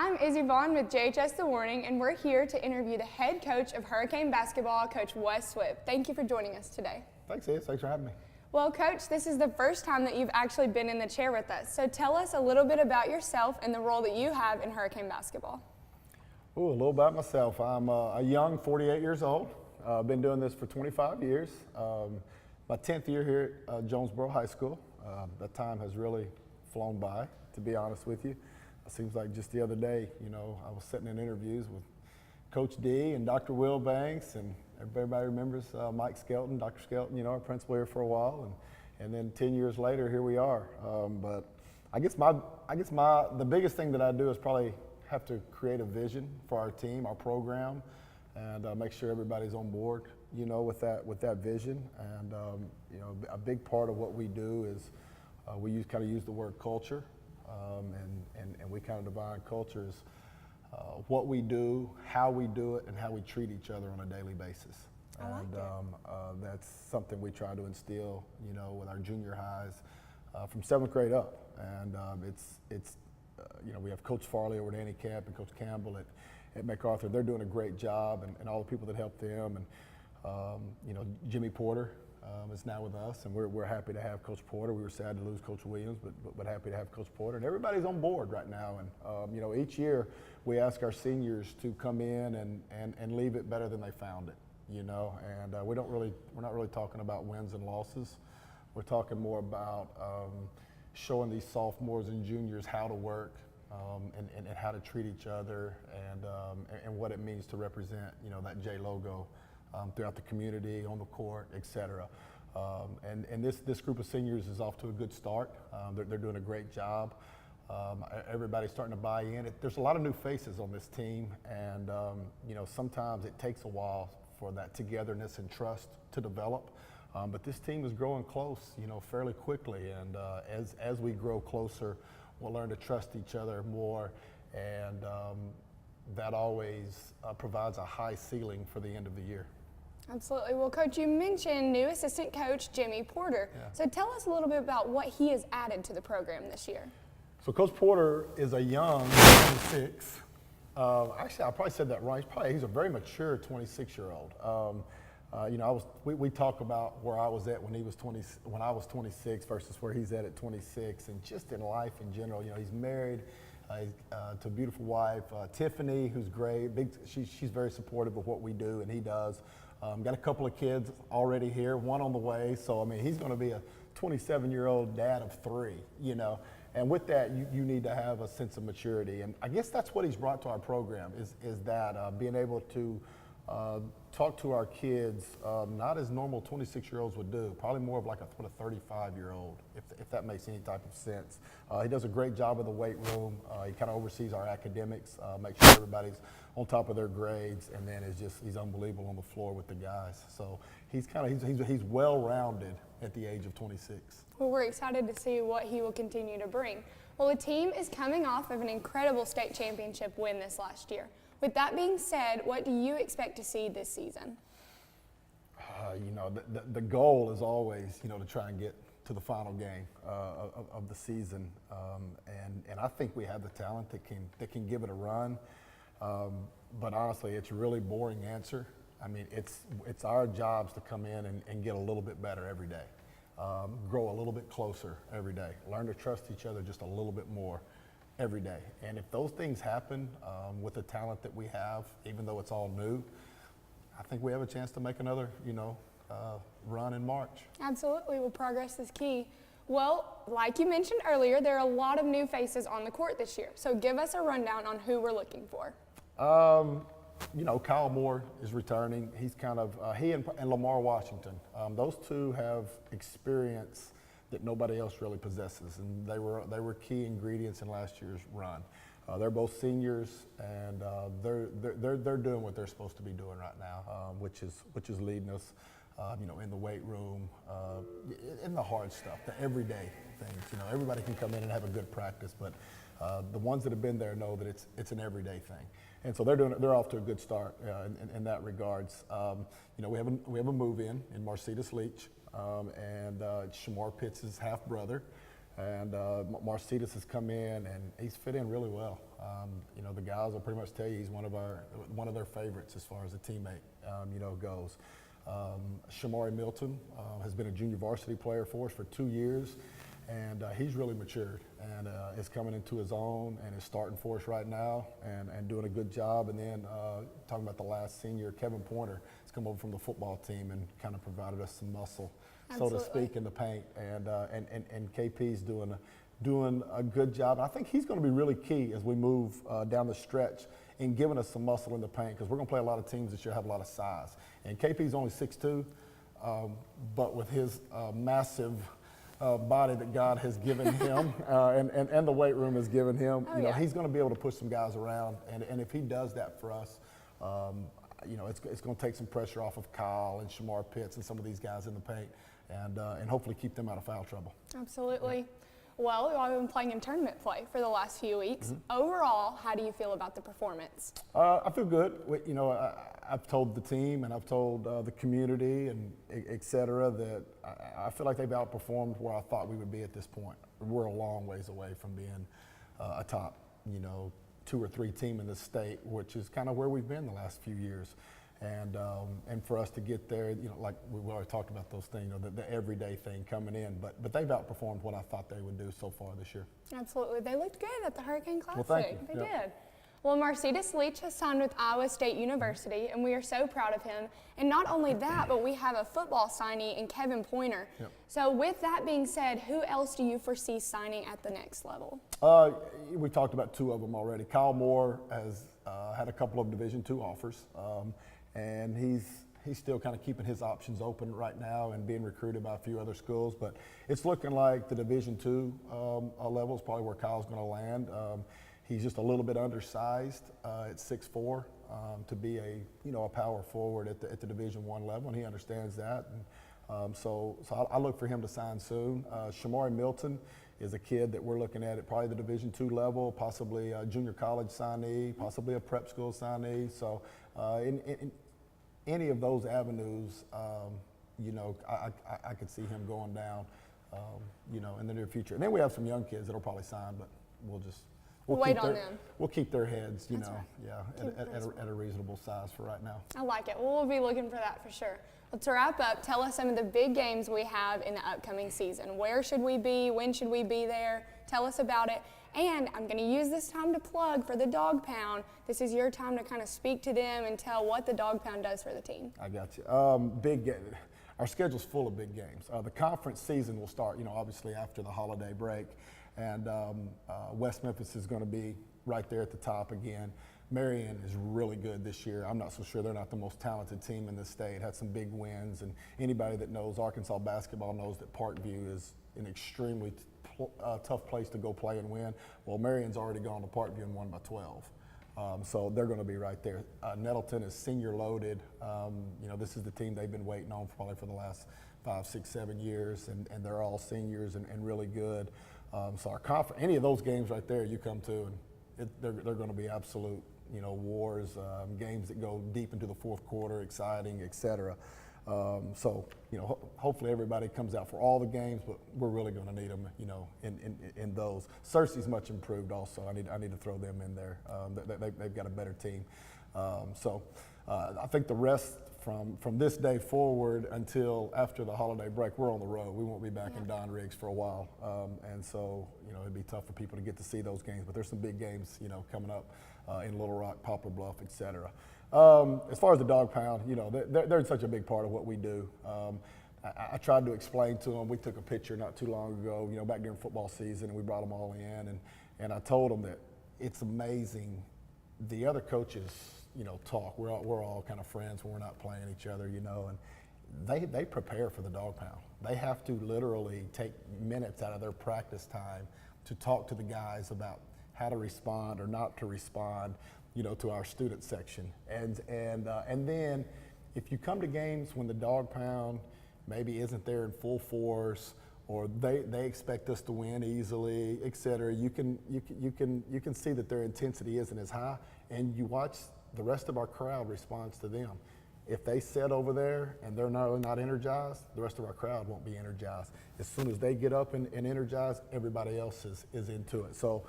I'm Izzy Baughn with JHSTheWarning, and we're here to interview the head coach of Hurricane basketball, Coach Wes Swift. Thank you for joining us today. Thanks, Iz. Thanks for having me. Well, Coach, this is the first time that you've actually been in the chair with us. So tell us a little bit about yourself and the role that you have in Hurricane basketball. A little about myself. I'm a young 48 years old. I've been doing this for 25 years. My 10th year here at Jonesboro High School. That time has really flown by, to be honest with you. It seems like just the other day, I was sitting in interviews with Coach D and Dr. Will Banks, and everybody remembers Mike Skelton, Dr. Skelton, our principal here for a while, and then 10 years later, here we are. But I guess the biggest thing that I do is probably have to create a vision for our team, our program, and make sure everybody's on board, with that vision. And a big part of what we do is we use the word culture, and we kind of define culture as what we do, how we do it, and how we treat each other on a daily basis. That's something we try to instill, with our junior highs from 7th grade up. And we have Coach Farley over at Handicap and Coach Campbell at MacArthur. They're doing a great job, and all the people that help them. And Jimmy Porter is now with us, and we're happy to have Coach Porter. We were sad to lose Coach Williams, but happy to have Coach Porter. And everybody's on board right now. And each year we ask our seniors to come in and leave it better than they found it. And we're not really talking about wins and losses. We're talking more about showing these sophomores and juniors how to work and how to treat each other and what it means to represent that J logo throughout the community, on the court, et cetera. And this group of seniors is off to a good start. They're doing a great job. Everybody's starting to buy in. There's a lot of new faces on this team, and sometimes it takes a while for that togetherness and trust to develop. But this team is growing close, fairly quickly. And as we grow closer, we'll learn to trust each other more, and that always provides a high ceiling for the end of the year. Absolutely. Well, Coach, you mentioned new assistant coach Jimmy Porter. Yeah. So tell us a little bit about what he has added to the program this year. So Coach Porter is a young 26. Actually, I probably said that right. He's a very mature 26-year-old. We talk about where I was at when I was 26 versus where he's at 26, and just in life in general. He's married to a beautiful wife, Tiffany, who's great. She's very supportive of what we do, and he does. Got a couple of kids already here, one on the way. So he's going to be a 27-year-old dad of 3. And with that, you need to have a sense of maturity. And I guess that's what he's brought to our program is that being able to talk to our kids, not as normal 26-year-olds would do, probably more of like what a 35-year-old, if that makes any type of sense. He does a great job in the weight room. He kind of oversees our academics, makes sure everybody's on top of their grades, and then he's unbelievable on the floor with the guys. So he's well-rounded at the age of 26. Well, we're excited to see what he will continue to bring. Well, the team is coming off of an incredible state championship win this last year. With that being said, what do you expect to see this season? The goal is always, to try and get to the final game of the season, and I think we have the talent that can give it a run. But honestly, it's a really boring answer. It's our jobs to come in and get a little bit better every day, grow a little bit closer every day, learn to trust each other just a little bit more every day. And if those things happen with the talent that we have, even though it's all new, I think we have a chance to make another, run in March. Absolutely. Well, progress is key. Well, like you mentioned earlier, there are a lot of new faces on the court this year. So give us a rundown on who we're looking for. Kyle Moore is returning. He's he and Lamar Washington. Those two have experience that nobody else really possesses, and they were key ingredients in last year's run. They're both seniors, and they're doing what they're supposed to be doing right now, which is leading us, in the weight room, in the hard stuff, the everyday things. Everybody can come in and have a good practice, but the ones that have been there know that it's an everyday thing, and so they're off to a good start in that regards. We have a move in Marcitas Leach, and Shamar Pitts' half brother. And Marcides has come in, and he's fit in really well. You know, the guys will pretty much tell you he's one of their favorites as far as a teammate, you know, goes. Shamari Milton has been a junior varsity player for us for 2 years, and he's really matured and is coming into his own and is starting for us right now and doing a good job. And then talking about the last senior, Kevin Pointer has come over from the football team and kind of provided us some muscle, Absolutely. so to speak, in the paint. And KP's doing a good job. And I think he's going to be really key as we move down the stretch in giving us some muscle in the paint, because we're going to play a lot of teams this year have a lot of size. And KP's only 6'2", but with his massive body that God has given him and the weight room has given him, you know, he's going to be able to push some guys around. And if he does that for us, you know, it's going to take some pressure off of Kyle and Shamar Pitts and some of these guys in the paint, and hopefully keep them out of foul trouble. Absolutely. Yeah. Well, I've been playing in tournament play for the last few weeks. Overall, how do you feel about the performance? I feel good. You know, I've told the team and I've told the community and et cetera that I feel like they've outperformed where I thought we would be at this point. We're a long ways away from being a top, you know, 2 or 3 team in the state, which is kind of where we've been the last few years. And for us to get there, you know, like we already talked about those things, you know, the everyday thing coming in, but they've outperformed what I thought they would do so far this year. Absolutely. They looked good at the Hurricane Classic. Well, thank you. They did. Well, Marcides Leach has signed with Iowa State University, and we are so proud of him. And not only that, but we have a football signee in Kevin Pointer. Yep. So with that being said, who else do you foresee signing at the next level? We talked about 2 of them already. Kyle Moore has had a couple of Division II offers, and he's still kind of keeping his options open right now and being recruited by a few other schools. But it's looking like the Division II level is probably where Kyle's going to land. He's just a little bit undersized at 6'4", to be a power forward at the Division I level, and he understands that. And so I look for him to sign soon. Shamari Milton is a kid that we're looking at probably the Division II level, possibly a junior college signee, possibly a prep school signee. So in any of those avenues, you know, I could see him going down, you know, in the near future. And then we have some young kids that'll probably sign, but we'll wait on them. We'll keep their heads, you That's know, right. at a reasonable size for right now. I like it. Well, we'll be looking for that for sure. Well, to wrap up, tell us some of the big games we have in the upcoming season. Where should we be? When should we be there? Tell us about it. And I'm going to use this time to plug for the Dog Pound. This is your time to kind of speak to them and tell what the Dog Pound does for the team. I got you. Our schedule's full of big games. The conference season will start, you know, obviously after the holiday break. And West Memphis is going to be right there at the top again. Marion is really good this year. I'm not so sure they're not the most talented team in the state. Had some big wins, and anybody that knows Arkansas basketball knows that Parkview is an extremely tough place to go play and win. Well, Marion's already gone to Parkview and won by 12. So they're going to be right there. Nettleton is senior loaded. You know, this is the team they've been waiting on probably for the last 5, 6, 7 years, and they're all seniors and really good. So our any of those games right there you come to, and they're going to be absolute, you know, wars, games that go deep into the fourth quarter, exciting, et cetera. So, you know, hopefully everybody comes out for all the games, but we're really going to need them, you know, in those. Searcy's much improved also. I need to throw them in there. They've got a better team. So I think the rest from this day forward until after the holiday break, we're on the road. We won't be back in Don Riggs for a while. And so, you know, it'd be tough for people to get to see those games, but there's some big games, you know, coming up in Little Rock, Poplar Bluff, et cetera. As far as the Dog Pound, you know, they're such a big part of what we do. I tried to explain to them, we took a picture not too long ago, you know, back during football season, and we brought them all in, and I told them that it's amazing. The other coaches, you know, talk. We're all kind of friends when we're not playing each other, you know, and they prepare for the Dog Pound. They have to literally take minutes out of their practice time to talk to the guys about how to respond or not to respond, you know, to our student section. And then if you come to games when the Dog Pound maybe isn't there in full force, or they expect us to win easily, et cetera, you can see that their intensity isn't as high, and you watch the rest of our crowd responds to them. If they sit over there and they're not energized, the rest of our crowd won't be energized. As soon as they get up and energize, everybody else is into it. So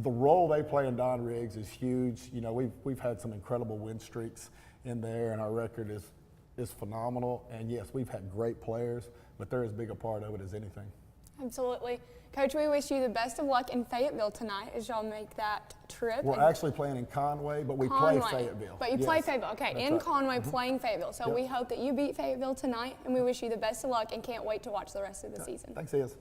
the role they play in Don Riggs is huge. You know, we've had some incredible win streaks in there, and our record is phenomenal. And yes, we've had great players, but they're as big a part of it as anything. Absolutely. Coach, we wish you the best of luck in Fayetteville tonight as y'all make that trip. We're actually playing in Conway, but we play Fayetteville. But you play Fayetteville. Okay, That's in right. Conway playing Fayetteville. So we hope that you beat Fayetteville tonight, and we wish you the best of luck and can't wait to watch the rest of the season. Thanks, Iz.